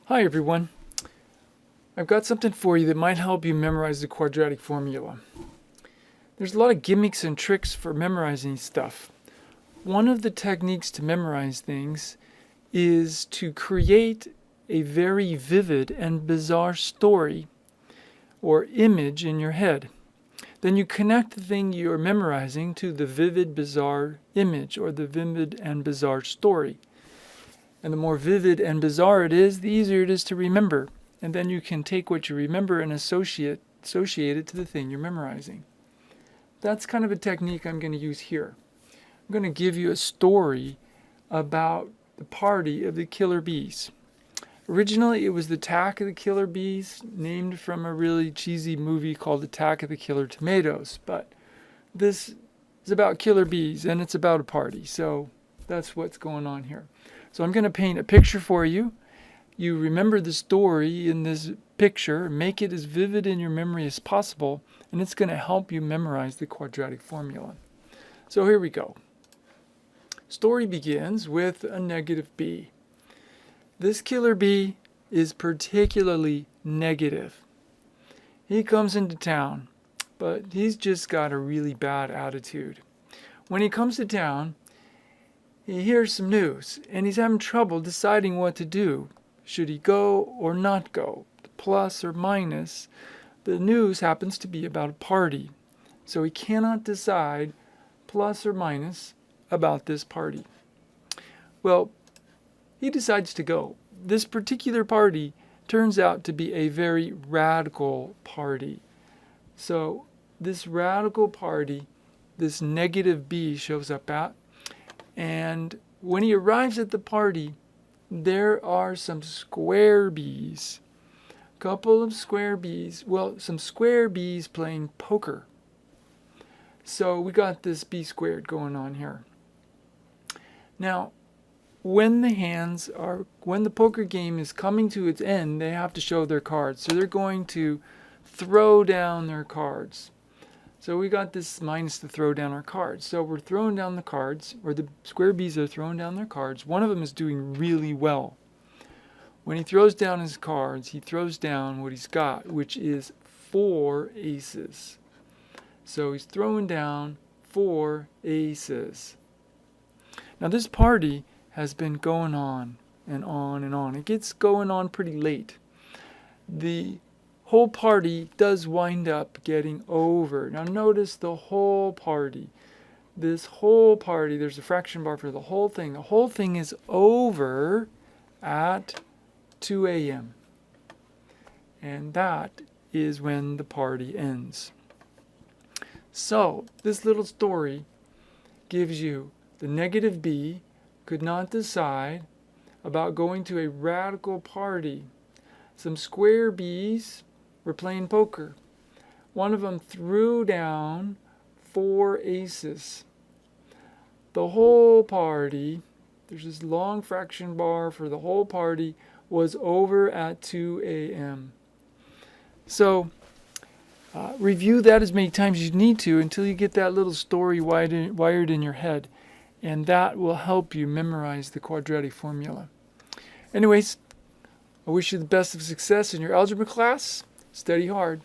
Hi everyone. I've got something for you that might help you memorize the quadratic formula. There's a lot of gimmicks and tricks for memorizing stuff. One of the techniques to memorize things is to create a very vivid and bizarre story or image in your head. Then you connect the thing you're memorizing to the vivid, bizarre image or the vivid and bizarre story. And the more vivid and bizarre it is, the easier it is to remember. And then you can take what you remember and associate it to the thing you're memorizing. That's kind of a technique I'm going to use here. I'm going to give you a story about the party of the killer bees. Originally, it was the Attack of the Killer Bees, named from a really cheesy movie called Attack of the Killer Tomatoes. But this is about killer bees, and it's about a party. So that's what's going on here. So I'm going to paint a picture for you. You remember the story in this picture, make it as vivid in your memory as possible, and it's going to help you memorize the quadratic formula. So here we go. Story begins with a negative bee. This killer bee is particularly negative. He comes into town, but he's just got a really bad attitude. When he comes to town, he hears some news, and he's having trouble deciding what to do. Should he go or not go? Plus or minus. The news happens to be about a party, so he cannot decide plus or minus about this party. Well, he decides to go. This particular party turns out to be a very radical party. So this radical party, this negative bee shows up at, and when he arrives at the party, there are some square bees. A couple of square bees. Well, some square bees playing poker. So we got this B squared going on here. Now, when the poker game is coming to its end, they have to show their cards. So they're going to throw down their cards. So we got this minus to throw down our cards. So we're throwing down the cards, or the square bees are throwing down their cards. One of them is doing really well. When he throws down his cards, he throws down what he's got, which is 4 aces. So he's throwing down 4 aces. Now this party has been going on and on and on. It gets going on pretty late. The whole party does wind up getting over. Now notice the whole party. This whole party, there's a fraction bar for the whole thing. The whole thing is over at 2 a.m. And that is when the party ends. So this little story gives you the negative bee could not decide about going to a radical party. Some square bees were playing poker. One of them threw down 4 aces. The whole party, there's this long fraction bar for the whole party, was over at 2 a.m. So review that as many times as you need to until you get that little story wired in your head. And that will help you memorize the quadratic formula. Anyways, I wish you the best of success in your algebra class. Study hard.